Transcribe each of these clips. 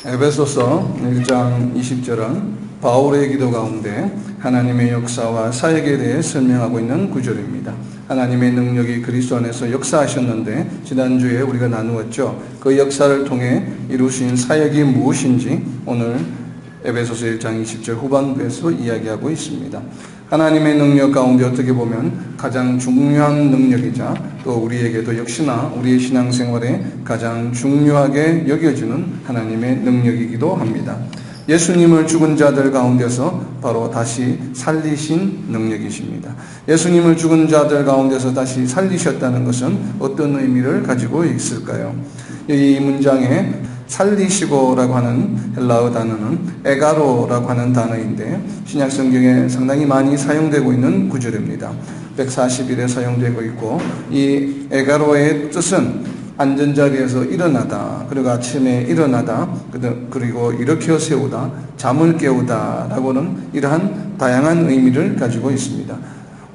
에베소서 1장 20절은 바울의 기도 가운데 하나님의 역사와 사역에 대해 설명하고 있는 구절입니다. 하나님의 능력이 그리스도 안에서 역사하셨는데 지난주에 우리가 나누었죠. 그 역사를 통해 이루신 사역이 무엇인지 오늘 에베소서 1장 20절 후반부에서 이야기하고 있습니다. 하나님의 능력 가운데 어떻게 보면 가장 중요한 능력이자 또 우리에게도 역시나 우리의 신앙생활에 가장 중요하게 여겨지는 하나님의 능력이기도 합니다. 예수님을 죽은 자들 가운데서 바로 다시 살리신 능력이십니다. 예수님을 죽은 자들 가운데서 다시 살리셨다는 것은 어떤 의미를 가지고 있을까요? 이 문장에 살리시고라고 하는 헬라어 단어는 에가로라고 하는 단어인데 신약 성경에 상당히 많이 사용되고 있는 구절입니다. 140일에 사용되고 있고 이 에가로의 뜻은 앉은 자리에서 일어나다, 그리고 아침에 일어나다, 그리고 일으켜 세우다, 잠을 깨우다 라고는 이러한 다양한 의미를 가지고 있습니다.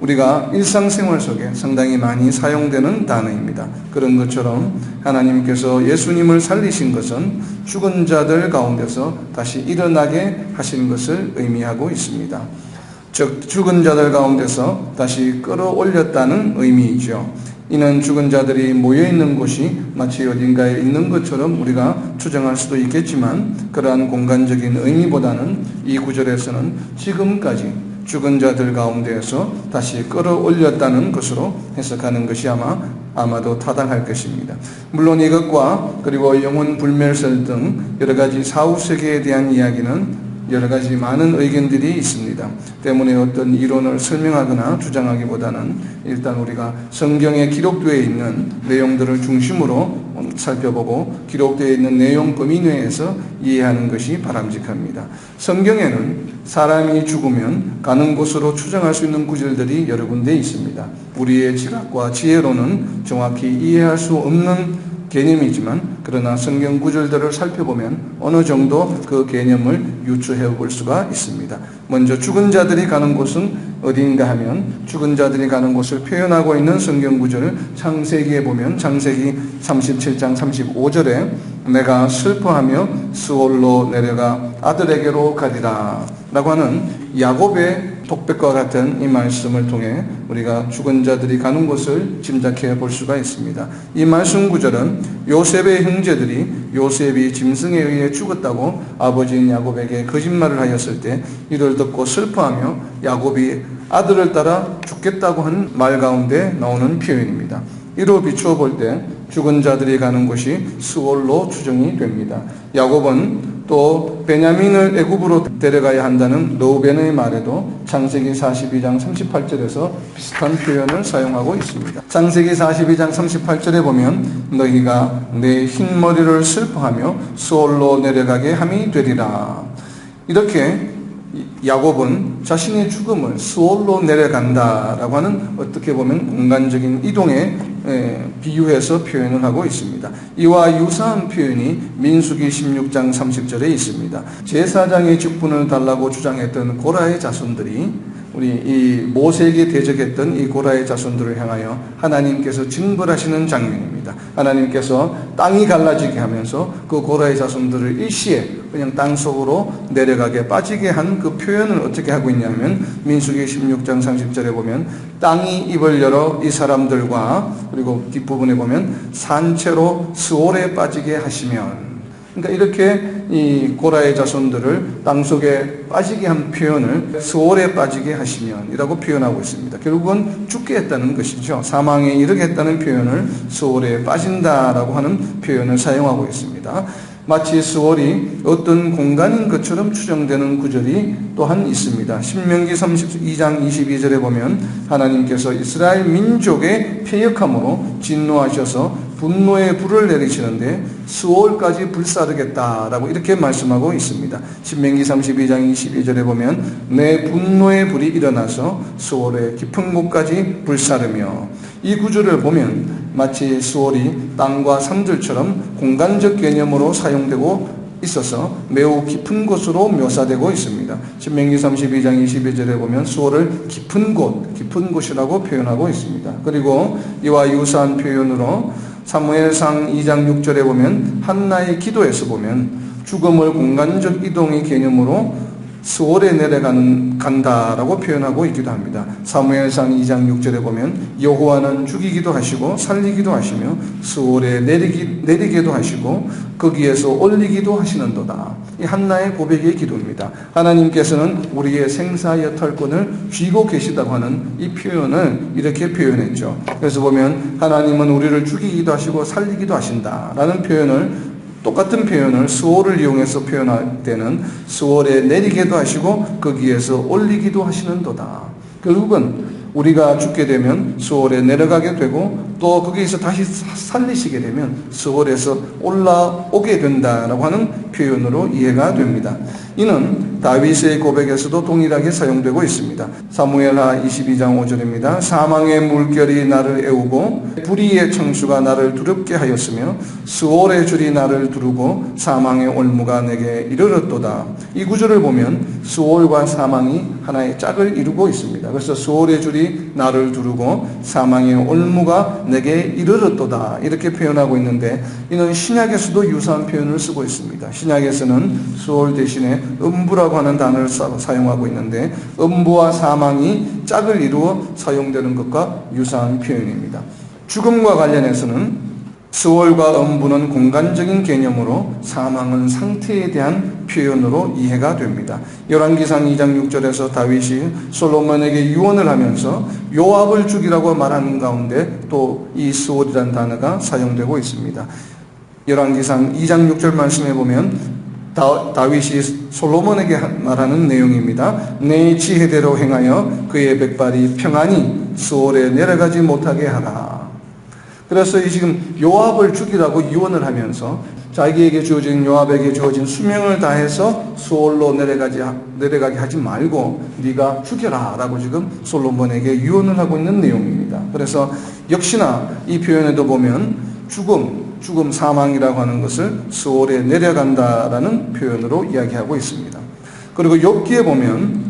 우리가 일상생활 속에 상당히 많이 사용되는 단어입니다. 그런 것처럼 하나님께서 예수님을 살리신 것은 죽은 자들 가운데서 다시 일어나게 하신 것을 의미하고 있습니다. 즉 죽은 자들 가운데서 다시 끌어올렸다는 의미이죠. 이는 죽은 자들이 모여있는 곳이 마치 어딘가에 있는 것처럼 우리가 추정할 수도 있겠지만 그러한 공간적인 의미보다는 이 구절에서는 지금까지 죽은 자들 가운데에서 다시 끌어올렸다는 것으로 해석하는 것이 아마도 타당할 것입니다. 물론 이것과 그리고 영혼 불멸설 등 여러 가지 사후세계에 대한 이야기는 여러 가지 많은 의견들이 있습니다. 때문에 어떤 이론을 설명하거나 주장하기보다는 일단 우리가 성경에 기록되어 있는 내용들을 중심으로 살펴보고 기록되어 있는 내용 범위 내에서 이해하는 것이 바람직합니다. 성경에는 사람이 죽으면 가는 곳으로 추정할 수 있는 구절들이 여러 군데 있습니다. 우리의 지각과 지혜로는 정확히 이해할 수 없는 개념이지만 그러나 성경 구절들을 살펴보면 어느 정도 그 개념을 유추해 볼 수가 있습니다. 먼저 죽은 자들이 가는 곳은 어디인가 하면 죽은 자들이 가는 곳을 표현하고 있는 성경 구절을 창세기에 보면 창세기 37장 35절에 내가 슬퍼하며 스올로 내려가 아들에게로 가리라 라고 하는 야곱의 독백과 같은 이 말씀을 통해 우리가 죽은 자들이 가는 곳을 짐작해 볼 수가 있습니다. 이 말씀 구절은 요셉의 형제들이 요셉이 짐승에 의해 죽었다고 아버지인 야곱에게 거짓말을 하였을 때 이를 듣고 슬퍼하며 야곱이 아들을 따라 죽겠다고 한 말 가운데 나오는 표현입니다. 이로 비추어 볼 때 죽은 자들이 가는 곳이 스올로 추정이 됩니다. 야곱은 또 베냐민을 애굽으로 데려가야 한다는 르우벤의 말에도 창세기 42장 38절에서 비슷한 표현을 사용하고 있습니다. 창세기 42장 38절에 보면 너희가 내 흰머리를 슬퍼하며 스올로 내려가게 함이 되리라. 이렇게 야곱은 자신의 죽음을 스올로 내려간다라고 하는 어떻게 보면 공간적인 이동에 비유해서 표현을 하고 있습니다. 이와 유사한 표현이 민수기 16장 30절에 있습니다. 제사장의 직분을 달라고 주장했던 고라의 자손들이 우리 이 모세에게 대적했던 이 고라의 자손들을 향하여 하나님께서 징벌하시는 장면입니다. 하나님께서 땅이 갈라지게 하면서 그 고라의 자손들을 일시에 그냥 땅 속으로 내려가게 빠지게 한 그 표현을 어떻게 하고 있냐면 민수기 16장 30절에 보면 땅이 입을 열어 이 사람들과 그리고 뒷부분에 보면 산채로 스올에 빠지게 하시면 그러니까 이렇게 이 고라의 자손들을 땅속에 빠지게 한 표현을 스올에 빠지게 하시면이라고 표현하고 있습니다. 결국은 죽게 했다는 것이죠. 사망에 이르게 했다는 표현을 스올에 빠진다라고 하는 표현을 사용하고 있습니다. 마치 스올이 어떤 공간인 것처럼 추정되는 구절이 또한 있습니다. 신명기 32장 22절에 보면 하나님께서 이스라엘 민족의 패역함으로 진노하셔서 분노의 불을 내리시는데 스올까지 불사르겠다라고 이렇게 말씀하고 있습니다. 신명기 32장 22절에 보면 내 분노의 불이 일어나서 스올의 깊은 곳까지 불사르며 이 구절을 보면 마치 스올이 땅과 산들처럼 공간적 개념으로 사용되고 있어서 매우 깊은 곳으로 묘사되고 있습니다. 신명기 32장 22절에 보면 스올을 깊은 곳이라고 표현하고 있습니다. 그리고 이와 유사한 표현으로 사무엘상 2장 6절에 보면 한나의 기도에서 보면 죽음을 공간적 이동의 개념으로 스올에 내려간다라고 표현하고 있기도 합니다. 사무엘상 2장 6절에 보면 여호와는 죽이기도 하시고 살리기도 하시며 스올에 내리기도 하시고 거기에서 올리기도 하시는도다. 이 한나의 고백의 기도입니다. 하나님께서는 우리의 생사여탈권을 쥐고 계시다고 하는 이 표현을 이렇게 표현했죠. 그래서 보면 하나님은 우리를 죽이기도 하시고 살리기도 하신다라는 표현을, 똑같은 표현을 스올을 이용해서 표현할 때는 스올에 내리기도 하시고 거기에서 올리기도 하시는도다. 결국은 우리가 죽게 되면 스올에 내려가게 되고 또 거기에서 다시 살리시게 되면 스올에서 올라오게 된다라고 하는 표현으로 이해가 됩니다. 이는 다윗의 고백에서도 동일하게 사용되고 있습니다. 사무엘하 22장 5절입니다. 사망의 물결이 나를 애우고 불의의 청수가 나를 두렵게 하였으며 스올의 줄이 나를 두르고 사망의 올무가 내게 이르렀도다. 이 구절을 보면 스올과 사망이 하나의 짝을 이루고 있습니다. 그래서 스올의 줄이 나를 두르고 사망의 올무가 내게 이르렀도다 이렇게 표현하고 있는데, 이는 신약에서도 유사한 표현을 쓰고 있습니다. 신약에서는 스올 대신에 음부라고 하는 단어를 사용하고 있는데, 음부와 사망이 짝을 이루어 사용되는 것과 유사한 표현입니다. 죽음과 관련해서는 스올과 음부는 공간적인 개념으로 사망은 상태에 대한 표현으로 이해가 됩니다. 열왕기상 2장 6절에서 다윗이 솔로몬에게 유언을 하면서 요압을 죽이라고 말하는 가운데 또 이 스올이라는 단어가 사용되고 있습니다. 열왕기상 2장 6절 말씀해 보면 다윗이 솔로몬에게 말하는 내용입니다. 내 지혜대로 행하여 그의 백발이 평안히 스올에 내려가지 못하게 하라. 그래서 지금 요압을 죽이라고 유언을 하면서 자기에게 주어진, 요압에게 주어진 수명을 다해서 스올로 내려가게 하지 말고 네가 죽여라 라고 지금 솔로몬에게 유언을 하고 있는 내용입니다. 그래서 역시나 이 표현에도 보면 죽음 사망이라고 하는 것을 스올에 내려간다라는 표현으로 이야기하고 있습니다. 그리고 욥기에 보면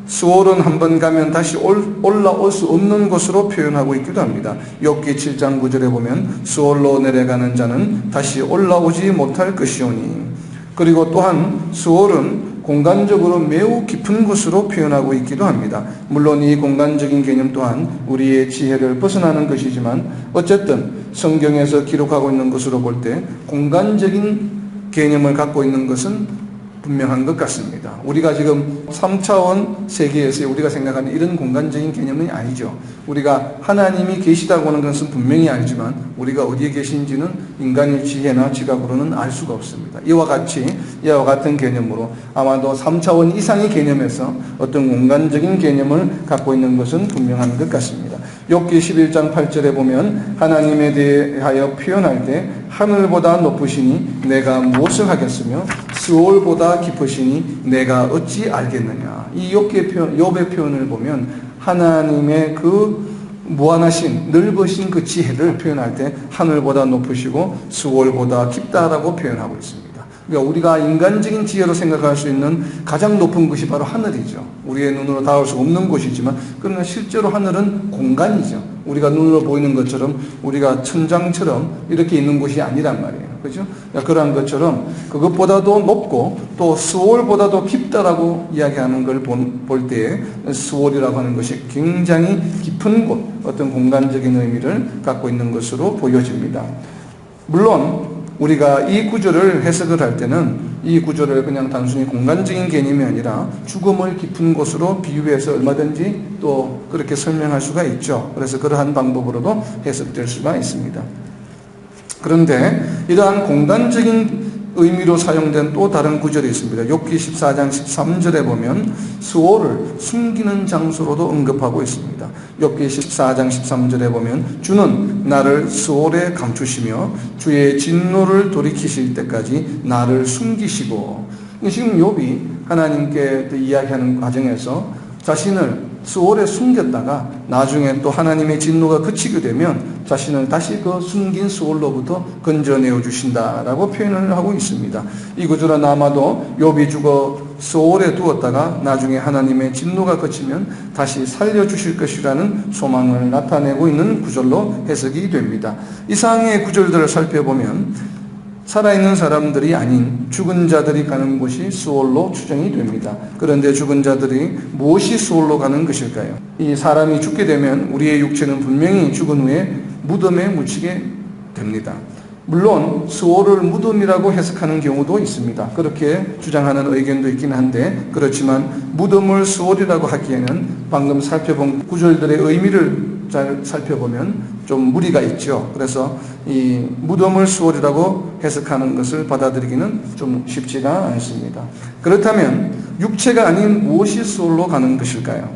스올은 한번 가면 다시 올라올 수 없는 곳으로 표현하고 있기도 합니다. 욥기 7장 9절에 보면 스올로 내려가는 자는 다시 올라오지 못할 것이오니. 그리고 또한 스올은 공간적으로 매우 깊은 곳으로 표현하고 있기도 합니다. 물론 이 공간적인 개념 또한 우리의 지혜를 벗어나는 것이지만 어쨌든 성경에서 기록하고 있는 것으로 볼 때 공간적인 개념을 갖고 있는 것은 분명한 것 같습니다. 우리가 지금 3차원 세계에서 우리가 생각하는 이런 공간적인 개념은 아니죠. 우리가 하나님이 계시다고 하는 것은 분명히 알지만 우리가 어디에 계신지는 인간의 지혜나 지각으로는 알 수가 없습니다. 이와 같은 개념으로 아마도 3차원 이상의 개념에서 어떤 공간적인 개념을 갖고 있는 것은 분명한 것 같습니다. 욥기 11장 8절에 보면 하나님에 대하여 표현할 때 하늘보다 높으시니 내가 무엇을 하겠으며 스올보다 깊으시니 내가 어찌 알겠느냐. 이 욥의 표현을 보면 하나님의 그 무한하신 넓으신 그 지혜를 표현할 때 하늘보다 높으시고 스올보다 깊다라고 표현하고 있습니다. 그러니까 우리가 인간적인 지혜로 생각할 수 있는 가장 높은 것이 바로 하늘이죠. 우리의 눈으로 닿을 수 없는 곳이지만 그러나 실제로 하늘은 공간이죠. 우리가 눈으로 보이는 것처럼 우리가 천장처럼 이렇게 있는 곳이 아니란 말이에요. 그렇죠? 그러한 것처럼 그것보다도 높고 또 스올보다도 깊다라고 이야기하는 걸 볼 때에 스올이라고 하는 것이 굉장히 깊은 곳, 어떤 공간적인 의미를 갖고 있는 것으로 보여집니다. 물론 우리가 이 구절을 해석을 할 때는 이 구절을 그냥 단순히 공간적인 개념이 아니라 죽음을 깊은 곳으로 비유해서 얼마든지 또 그렇게 설명할 수가 있죠. 그래서 그러한 방법으로도 해석될 수가 있습니다. 그런데 이러한 공간적인 의미로 사용된 또 다른 구절이 있습니다. 욥기 14장 13절에 보면 스올을 숨기는 장소로도 언급하고 있습니다. 욥기 14장 13절에 보면 주는 나를 스올에 감추시며 주의 진노를 돌이키실 때까지 나를 숨기시고. 지금 욥이 하나님께 이야기하는 과정에서 자신을 수월에 숨겼다가 나중에 또 하나님의 진노가 그치게 되면 자신을 다시 그 숨긴 수월로부터 건져내어 주신다라고 표현을 하고 있습니다. 이 구절은 아마도 욥이 죽어 수월에 두었다가 나중에 하나님의 진노가 그치면 다시 살려주실 것이라는 소망을 나타내고 있는 구절로 해석이 됩니다. 이상의 구절들을 살펴보면 살아있는 사람들이 아닌 죽은 자들이 가는 곳이 수월로 추정이 됩니다. 그런데 죽은 자들이 무엇이 수월로 가는 것일까요? 이 사람이 죽게 되면 우리의 육체는 분명히 죽은 후에 무덤에 묻히게 됩니다. 물론 수월을 무덤이라고 해석하는 경우도 있습니다. 그렇게 주장하는 의견도 있긴 한데, 그렇지만 무덤을 수월이라고 하기에는 방금 살펴본 구절들의 의미를 잘 살펴보면 좀 무리가 있죠. 그래서 이 무덤을 수월이라고 해석하는 것을 받아들이기는 좀 쉽지가 않습니다. 그렇다면 육체가 아닌 무엇이 수월로 가는 것일까요?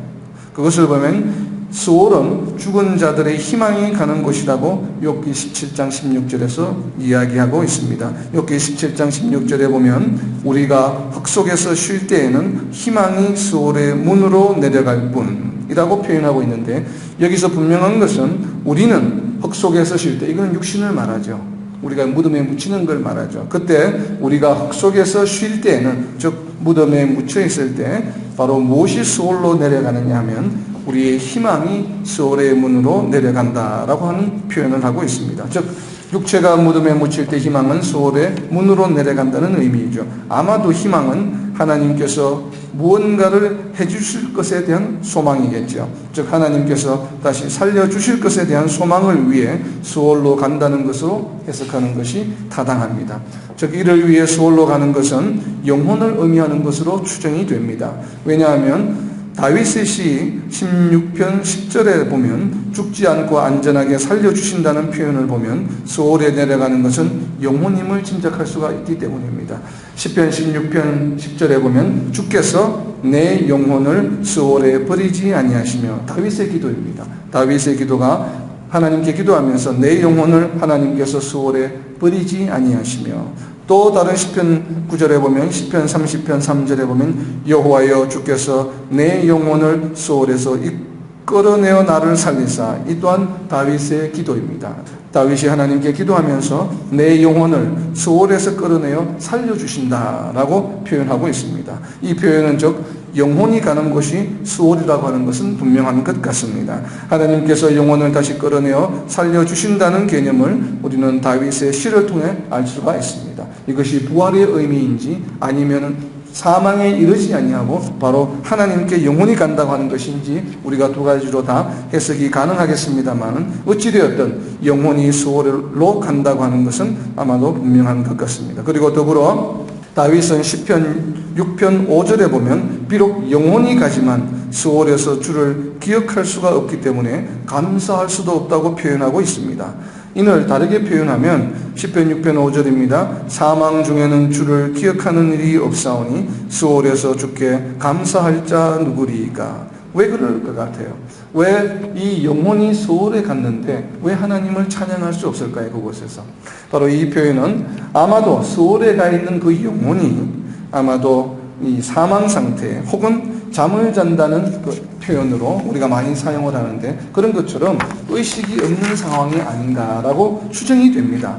그것을 보면 수월은 죽은 자들의 희망이 가는 곳이라고 욥기 17장 16절에서 이야기하고 있습니다. 욥기 17장 16절에 보면 우리가 흙 속에서 쉴 때에는 희망이 수월의 문으로 내려갈 뿐이라고 표현하고 있는데, 여기서 분명한 것은 우리는 흙 속에서 쉴 때, 이건 육신을 말하죠. 우리가 무덤에 묻히는 걸 말하죠. 그때 우리가 흙 속에서 쉴 때에는, 즉 무덤에 묻혀 있을 때 바로 무엇이 수월로 내려가느냐 하면 우리의 희망이 수월의 문으로 내려간다라고 하는 표현을 하고 있습니다. 즉 육체가 무덤에 묻힐 때 희망은 수월의 문으로 내려간다는 의미이죠. 아마도 희망은 하나님께서 무언가를 해주실 것에 대한 소망이겠죠. 즉 하나님께서 다시 살려주실 것에 대한 소망을 위해 수월로 간다는 것으로 해석하는 것이 타당합니다. 즉 이를 위해 수월로 가는 것은 영혼을 의미하는 것으로 추정이 됩니다. 왜냐하면 다윗의 시 16편 10절에 보면 죽지 않고 안전하게 살려주신다는 표현을 보면 수월에 내려가는 것은 영혼임을 짐작할 수가 있기 때문입니다. 시편 16편 10절에 보면 주께서 내 영혼을 수월에 버리지 아니하시며, 다윗의 기도입니다. 다윗의 기도가 하나님께 기도하면서 내 영혼을 하나님께서 수월에 버리지 아니하시며, 또 다른 시편 9절에 보면 시편 30편 3절에 보면 여호와여 주께서 내 영혼을 수월에서 이끌어내어 나를 살리사, 이 또한 다윗의 기도입니다. 다윗이 하나님께 기도하면서 내 영혼을 수월에서 끌어내어 살려주신다라고 표현하고 있습니다. 이 표현은 즉 영혼이 가는 곳이 수월이라고 하는 것은 분명한 것 같습니다. 하나님께서 영혼을 다시 끌어내어 살려주신다는 개념을 우리는 다윗의 시를 통해 알 수가 있습니다. 이것이 부활의 의미인지 아니면 사망에 이르지 아니하고 바로 하나님께 영혼이 간다고 하는 것인지 우리가 두 가지로 다 해석이 가능하겠습니다만, 어찌되었든 영혼이 수월로 간다고 하는 것은 아마도 분명한 것 같습니다. 그리고 더불어 다윗은 시편 6편 5절에 보면 비록 영혼이 가지만 수월에서 주를 기억할 수가 없기 때문에 감사할 수도 없다고 표현하고 있습니다. 이를 다르게 표현하면 시편 6편 5절입니다. 사망 중에는 주를 기억하는 일이 없사오니 수월에서 주께 감사할 자 누구리이까. 왜 그럴 것 같아요? 왜 이 영혼이 수월에 갔는데 왜 하나님을 찬양할 수 없을까요? 그곳에서. 바로 이 표현은 아마도 수월에 가 있는 그 영혼이 아마도 이 사망 상태 혹은 잠을 잔다는 그 표현으로 우리가 많이 사용을 하는데, 그런 것처럼 의식이 없는 상황이 아닌가라고 추정이 됩니다.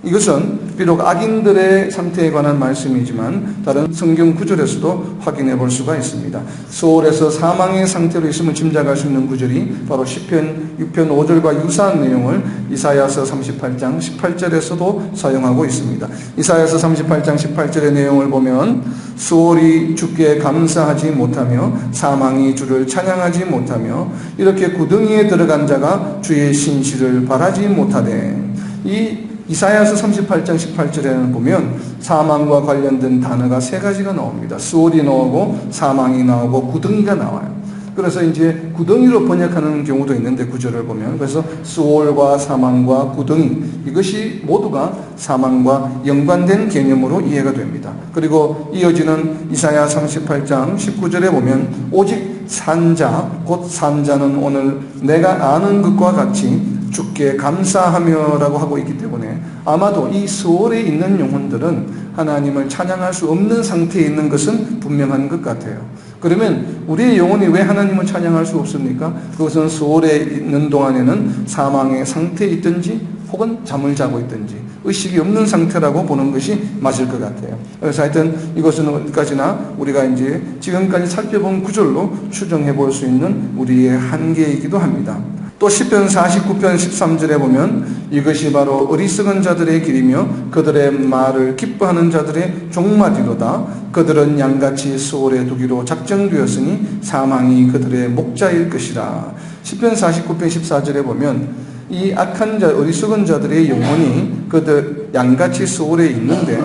이것은 비록 악인들의 상태에 관한 말씀이지만 다른 성경 구절에서도 확인해 볼 수가 있습니다. 수월에서 사망의 상태로 있음을 짐작할 수 있는 구절이 바로 시편 6편 5절과 유사한 내용을 이사야서 38장 18절에서도 사용하고 있습니다. 이사야서 38장 18절의 내용을 보면 수월이 주께 감사하지 못하며 사망이 주를 찬양하지 못하며 이렇게 구덩이에 들어간 자가 주의 신실을 바라지 못하되, 이 이사야서 38장 18절에는 보면 사망과 관련된 단어가 세 가지가 나옵니다. 수월이 나오고 사망이 나오고 구덩이가 나와요. 그래서 이제 구덩이로 번역하는 경우도 있는데 구절을 보면, 그래서 수월과 사망과 구덩이, 이것이 모두가 사망과 연관된 개념으로 이해가 됩니다. 그리고 이어지는 이사야 38장 19절에 보면 오직 산자 곧 산자는 오늘 내가 아는 것과 같이 주께 감사하며 라고 하고 있기 때문에 아마도 이 수월에 있는 영혼들은 하나님을 찬양할 수 없는 상태에 있는 것은 분명한 것 같아요. 그러면 우리의 영혼이 왜 하나님을 찬양할 수 없습니까? 그것은 수월에 있는 동안에는 사망의 상태에 있든지 혹은 잠을 자고 있든지 의식이 없는 상태라고 보는 것이 맞을 것 같아요. 그래서 하여튼 이것은 어디까지나 우리가 이제 지금까지 살펴본 구절로 추정해 볼 수 있는 우리의 한계이기도 합니다. 또 시편 49편 13절에 보면 이것이 바로 어리석은 자들의 길이며 그들의 말을 기뻐하는 자들의 종말이로다. 그들은 양같이 수월에 두기로 작정되었으니 사망이 그들의 목자일 것이라. 시편 49편 14절에 보면 이 악한 자, 어리석은 자들의 영혼이 그들 양같이 수월에 있는데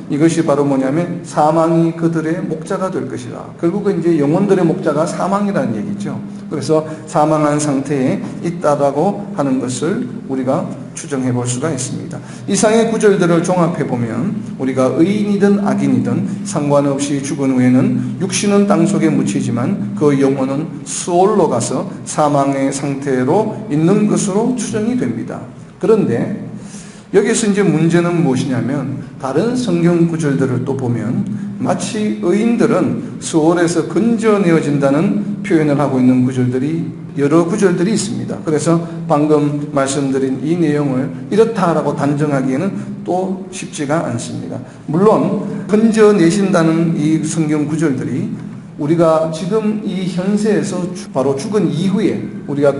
이것이 바로 뭐냐면 사망이 그들의 목자가 될 것이라. 결국은 이제 영혼들의 목자가 사망이라는 얘기죠. 그래서 사망한 상태에 있다라고 하는 것을 우리가 추정해 볼 수가 있습니다. 이상의 구절들을 종합해 보면 우리가 의인이든 악인이든 상관없이 죽은 후에는 육신은 땅속에 묻히지만 그 영혼은 수월로 가서 사망의 상태로 있는 것으로 추정이 됩니다. 그런데 여기서 이제 문제는 무엇이냐면 다른 성경 구절들을 또 보면 마치 의인들은 수월에서 건져내어진다는 표현을 하고 있는 구절들이 여러 구절들이 있습니다. 그래서 방금 말씀드린 이 내용을 이렇다라고 단정하기에는 또 쉽지가 않습니다. 물론 건져내신다는 이 성경 구절들이 우리가 지금 이 현세에서 바로 죽은 이후에 우리가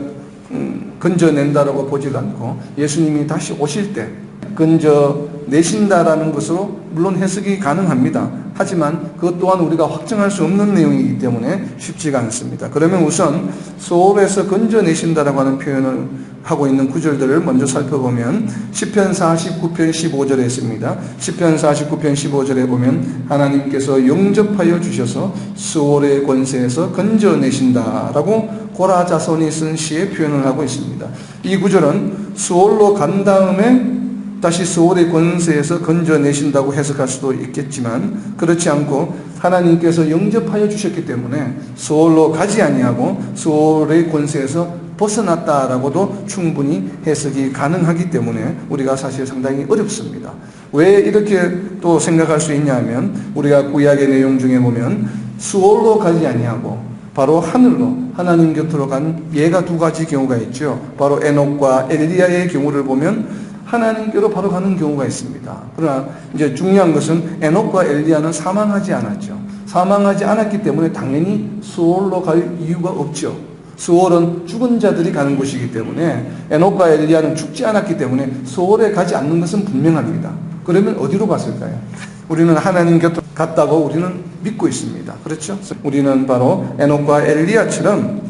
건져낸다라고 보지 않고 예수님이 다시 오실 때 건져내신다라는 것으로 물론 해석이 가능합니다. 하지만 그것 또한 우리가 확정할 수 없는 내용이기 때문에 쉽지가 않습니다. 그러면 우선 수월에서 건져내신다라고 하는 표현을 하고 있는 구절들을 먼저 살펴보면 시편 49편 15절에 있습니다. 시편 49편 15절에 보면 하나님께서 영접하여 주셔서 수월의 권세에서 건져내신다라고 고라 자손이 쓴 시에 표현을 하고 있습니다. 이 구절은 수월로 간 다음에 다시 수월의 권세에서 건져내신다고 해석할 수도 있겠지만 그렇지 않고 하나님께서 영접하여 주셨기 때문에 수월로 가지 아니하고 수월의 권세에서 벗어났다라고도 충분히 해석이 가능하기 때문에 우리가 사실 상당히 어렵습니다. 왜 이렇게 또 생각할 수 있냐 하면 우리가 구약의 내용 중에 보면 수월로 가지 아니하고 바로 하늘로 하나님 곁으로 간 예가 두 가지 경우가 있죠. 바로 에녹과 엘리야의 경우를 보면 하나님께로 바로 가는 경우가 있습니다. 그러나 이제 중요한 것은 에녹과 엘리야는 사망하지 않았죠. 사망하지 않았기 때문에 당연히 수월로 갈 이유가 없죠. 수월은 죽은 자들이 가는 곳이기 때문에 에녹과 엘리야는 죽지 않았기 때문에 수월에 가지 않는 것은 분명합니다. 그러면 어디로 갔을까요? 우리는 하나님 곁으로 갔다고 우리는 믿고 있습니다. 그렇죠? 우리는 바로 에녹과 엘리야처럼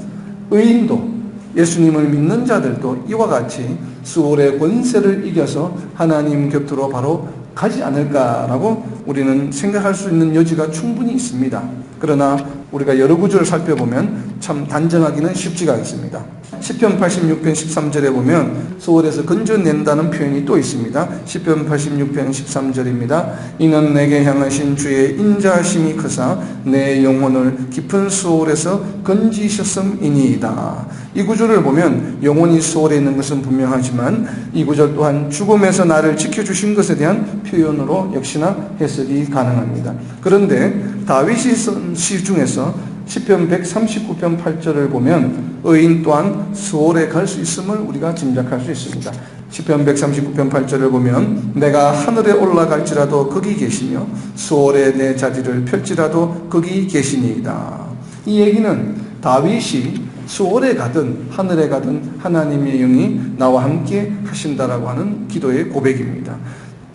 의인도 예수님을 믿는 자들도 이와 같이 수월의 권세를 이겨서 하나님 곁으로 바로 가지 않을까라고 우리는 생각할 수 있는 여지가 충분히 있습니다. 그러나 우리가 여러 구절을 살펴보면 참 단정하기는 쉽지가 않습니다. 시편 86편 13절에 보면 수월에서 건져낸다는 표현이 또 있습니다. 시편 86편 13절입니다. 이는 내게 향하신 주의 인자하심이 크사 내 영혼을 깊은 수월에서 건지셨음이니이다. 이 구절을 보면 영혼이 수월에 있는 것은 분명하지만 이 구절 또한 죽음에서 나를 지켜주신 것에 대한 표현으로 역시나 해석이 가능합니다. 그런데 다윗이 쓴 시 중에서 시편 139편 8절을 보면 의인 또한 수월에 갈 수 있음을 우리가 짐작할 수 있습니다. 시편 139편 8절을 보면 내가 하늘에 올라갈지라도 거기 계시며 수월에 내 자리를 펼지라도 거기 계시니이다. 이 얘기는 다윗이 수월에 가든 하늘에 가든 하나님의 영이 나와 함께 하신다라고 하는 기도의 고백입니다.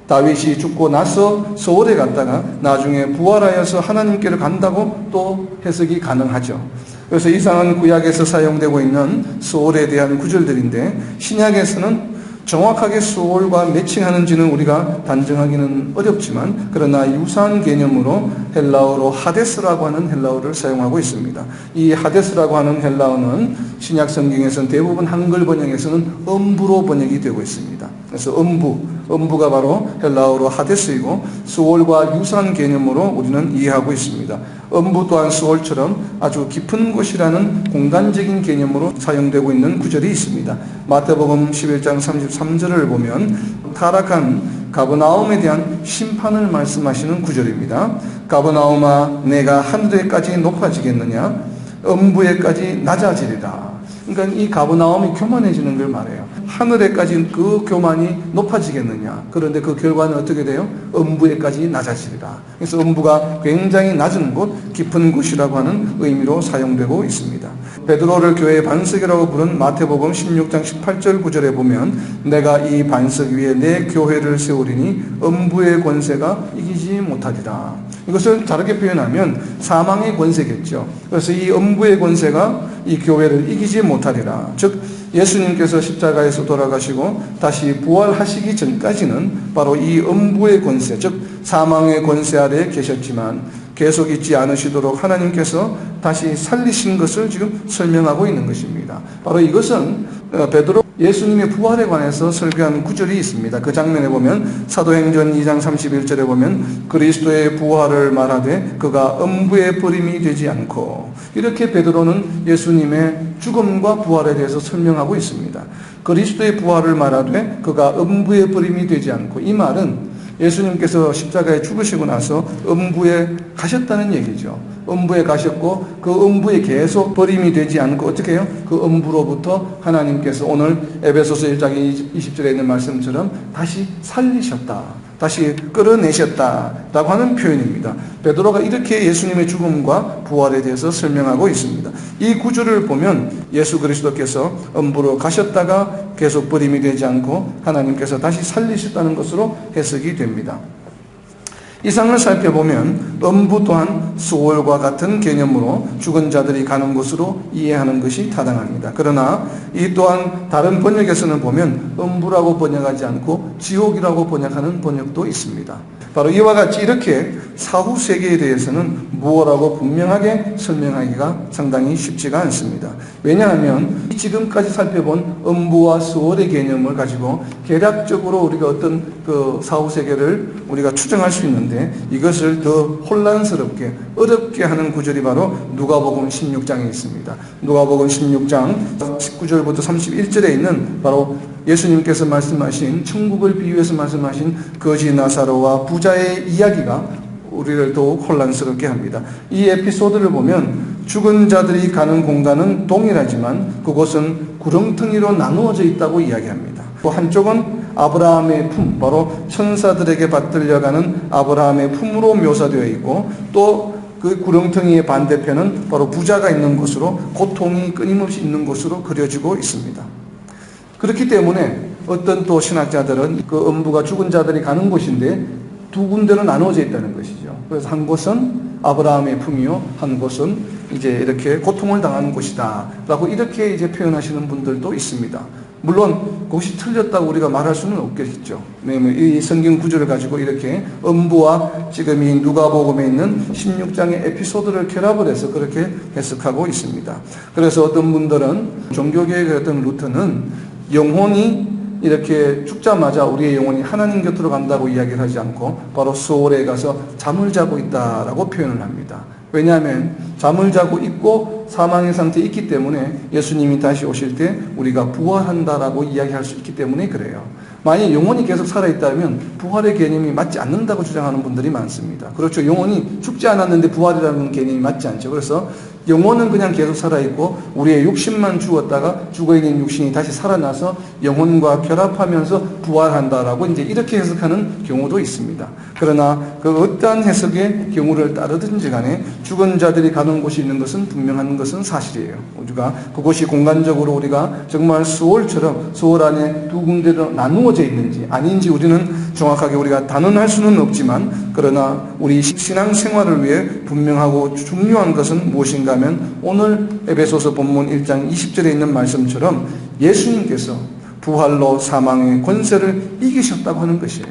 다윗이 죽고 나서 수월에 갔다가 나중에 부활하여서 하나님께로 간다고 또 해석이 가능하죠. 그래서 이상은 구약에서 사용되고 있는 수월에 대한 구절들인데 신약에서는 정확하게 수월과 매칭하는지는 우리가 단정하기는 어렵지만 그러나 유사한 개념으로 헬라어로 하데스라고 하는 헬라어를 사용하고 있습니다. 이 하데스라고 하는 헬라어는 신약 성경에서는 대부분 한글 번역에서는 음부로 번역이 되고 있습니다. 그래서 음부가 바로 헬라어로 하데스이고 수월과 유사한 개념으로 우리는 이해하고 있습니다. 음부 또한 수월처럼 아주 깊은 곳이라는 공간적인 개념으로 사용되고 있는 구절이 있습니다. 마태복음 11장 33절을 보면 타락한 가버나움에 대한 심판을 말씀하시는 구절입니다. 가버나움아 내가 하늘에까지 높아지겠느냐 음부에까지 낮아지리라. 그러니까 이 가버나움이 교만해지는 걸 말해요. 하늘에까지 그 교만이 높아지겠느냐. 그런데 그 결과는 어떻게 돼요? 음부에까지 낮아지리라. 그래서 음부가 굉장히 낮은 곳, 깊은 곳이라고 하는 의미로 사용되고 있습니다. 베드로를 교회의 반석이라고 부른 마태복음 16장 18절 9절에 보면 내가 이 반석 위에 내 교회를 세우리니 음부의 권세가 이기지 못하리라. 이것을 다르게 표현하면 사망의 권세겠죠. 그래서 이 음부의 권세가 이 교회를 이기지 못하리라. 즉 예수님께서 십자가에서 돌아가시고 다시 부활하시기 전까지는 바로 이 음부의 권세, 즉 사망의 권세 아래에 계셨지만 계속 있지 않으시도록 하나님께서 다시 살리신 것을 지금 설명하고 있는 것입니다. 바로 이것은 베드로 예수님의 부활에 관해서 설교한 구절이 있습니다. 그 장면에 보면 사도행전 2장 31절에 보면 그리스도의 부활을 말하되 그가 음부의 버림이 되지 않고, 이렇게 베드로는 예수님의 죽음과 부활에 대해서 설명하고 있습니다. 그리스도의 부활을 말하되 그가 음부의 버림이 되지 않고, 이 말은 예수님께서 십자가에 죽으시고 나서 음부에 가셨다는 얘기죠. 음부에 가셨고 그 음부에 계속 버림이 되지 않고 어떻게 해요? 그 음부로부터 하나님께서 오늘 에베소서 1장 20절에 있는 말씀처럼 다시 살리셨다, 다시 끌어내셨다라고 하는 표현입니다. 베드로가 이렇게 예수님의 죽음과 부활에 대해서 설명하고 있습니다. 이 구절을 보면 예수 그리스도께서 음부로 가셨다가 계속 버림이 되지 않고 하나님께서 다시 살리셨다는 것으로 해석이 됩니다. 이상을 살펴보면 음부 또한 수월과 같은 개념으로 죽은 자들이 가는 곳으로 이해하는 것이 타당합니다. 그러나 이 또한 다른 번역에서는 보면 음부라고 번역하지 않고 지옥이라고 번역하는 번역도 있습니다. 바로 이와 같이 이렇게 사후 세계에 대해서는 무엇라고 분명하게 설명하기가 상당히 쉽지가 않습니다. 왜냐하면 지금까지 살펴본 음부와 수월의 개념을 가지고 개략적으로 우리가 어떤 그 사후 세계를 우리가 추정할 수 있는데, 이것을 더 혼란스럽게 어렵게 하는 구절이 바로 누가복음 16장에 있습니다. 누가복음 16장 19절부터 31절에 있는 바로 예수님께서 말씀하신, 천국을 비유해서 말씀하신 거지 나사로와 부자의 이야기가 우리를 더욱 혼란스럽게 합니다. 이 에피소드를 보면 죽은 자들이 가는 공간은 동일하지만 그곳은 구렁텅이로 나누어져 있다고 이야기합니다. 또 한쪽은 아브라함의 품, 바로 천사들에게 받들려가는 아브라함의 품으로 묘사되어 있고, 또 그 구렁텅이의 반대편은 바로 부자가 있는 곳으로, 고통이 끊임없이 있는 곳으로 그려지고 있습니다. 그렇기 때문에 어떤 또 신학자들은 그 음부가 죽은 자들이 가는 곳인데 두 군데로 나누어져 있다는 것이죠. 그래서 한 곳은 아브라함의 품이요, 한 곳은 이제 이렇게 고통을 당하는 곳이다 라고 이렇게 이제 표현하시는 분들도 있습니다. 물론 그것이 틀렸다고 우리가 말할 수는 없겠죠. 왜냐하면 이 성경 구절을 가지고 이렇게 음부와 지금 이 누가복음에 있는 16장의 에피소드를 결합을 해서 그렇게 해석하고 있습니다. 그래서 어떤 분들은 종교개혁의 어떤 루트는 영혼이 이렇게 죽자마자 우리의 영혼이 하나님 곁으로 간다고 이야기를 하지 않고 바로 수월에 가서 잠을 자고 있다라고 표현을 합니다. 왜냐하면 잠을 자고 있고 사망의 상태에 있기 때문에 예수님이 다시 오실 때 우리가 부활한다라고 이야기할 수 있기 때문에 그래요. 만약 영혼이 계속 살아있다면 부활의 개념이 맞지 않는다고 주장하는 분들이 많습니다. 그렇죠. 영혼이 죽지 않았는데 부활이라는 개념이 맞지 않죠. 그래서 영혼은 그냥 계속 살아있고 우리의 육신만 죽었다가 죽어있는 육신이 다시 살아나서 영혼과 결합하면서 부활한다라고 이제 이렇게 해석하는 경우도 있습니다. 그러나 그 어떠한 해석의 경우를 따르든지 간에 죽은 자들이 가는 곳이 있는 것은 분명한 것은 사실이에요. 우리가 그곳이 공간적으로 우리가 정말 수월처럼 수월 안에 두 군데로 나누어져 있는지 아닌지 우리는 정확하게 우리가 단언할 수는 없지만, 그러나 우리 신앙생활을 위해 분명하고 중요한 것은 무엇인가 하면 오늘 에베소서 본문 1장 20절에 있는 말씀처럼 예수님께서 부활로 사망의 권세를 이기셨다고 하는 것이에요.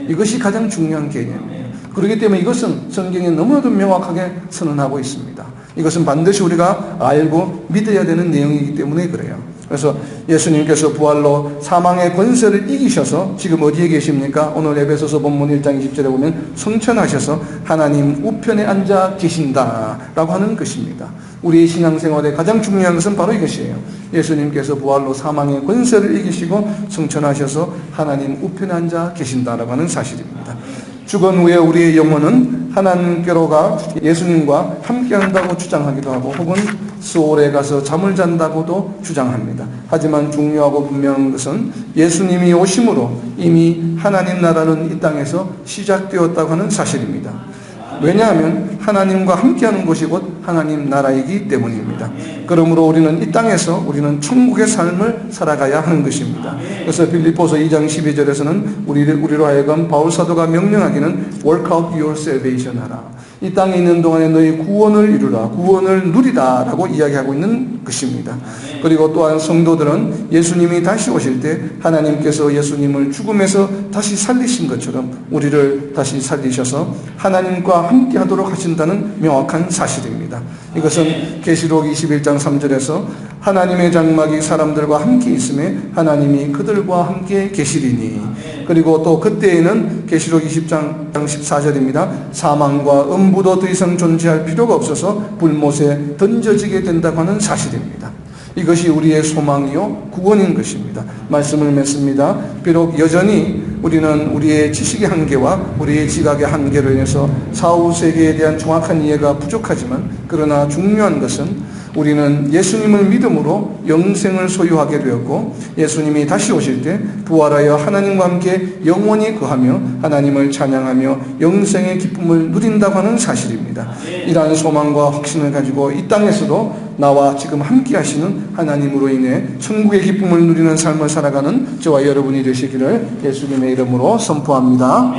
이것이 가장 중요한 개념이에요. 그렇기 때문에 이것은 성경에 너무나도 명확하게 선언하고 있습니다. 이것은 반드시 우리가 알고 믿어야 되는 내용이기 때문에 그래요. 그래서 예수님께서 부활로 사망의 권세를 이기셔서 지금 어디에 계십니까? 오늘 에베소서 본문 1장 20절에 보면 승천하셔서 하나님 우편에 앉아 계신다라고 하는 것입니다. 우리의 신앙생활에 가장 중요한 것은 바로 이것이에요. 예수님께서 부활로 사망의 권세를 이기시고 승천하셔서 하나님 우편에 앉아 계신다라고 하는 사실입니다. 죽은 후에 우리의 영혼은 하나님께로 가 예수님과 함께한다고 주장하기도 하고 혹은 스올에 가서 잠을 잔다고도 주장합니다. 하지만 중요하고 분명한 것은 예수님이 오심으로 이미 하나님 나라는 이 땅에서 시작되었다고 하는 사실입니다. 왜냐하면 하나님과 함께하는 곳이 곧 하나님 나라이기 때문입니다. 그러므로 우리는 이 땅에서 우리는 천국의 삶을 살아가야 하는 것입니다. 그래서 빌립보서 2장 12절에서는 우리로 하여금 바울 사도가 명령하기는 work out your salvation 하라. 이 땅에 있는 동안에 너희 구원을 이루라, 구원을 누리라 라고 이야기하고 있는 것입니다. 그리고 또한 성도들은 예수님이 다시 오실 때 하나님께서 예수님을 죽음에서 다시 살리신 것처럼 우리를 다시 살리셔서 하나님과 함께 하도록 하신다는 명확한 사실입니다. 이것은 계시록 21장 3절에서 하나님의 장막이 사람들과 함께 있음에 하나님이 그들과 함께 계시리니, 그리고 또 그때에는 계시록 20장 14절입니다. 사망과 음부도 더 이상 존재할 필요가 없어서 불못에 던져지게 된다고 하는 사실입니다. 이것이 우리의 소망이요 구원인 것입니다. 말씀을 맺습니다. 비록 여전히 우리는 우리의 지식의 한계와 우리의 지각의 한계로 인해서 사후 세계에 대한 정확한 이해가 부족하지만, 그러나 중요한 것은 우리는 예수님을 믿음으로 영생을 소유하게 되었고, 예수님이 다시 오실 때 부활하여 하나님과 함께 영원히 거하며 하나님을 찬양하며 영생의 기쁨을 누린다고 하는 사실입니다. 이러한 소망과 확신을 가지고 이 땅에서도 나와 지금 함께 하시는 하나님으로 인해 천국의 기쁨을 누리는 삶을 살아가는 저와 여러분이 되시기를 예수님의 이름으로 선포합니다.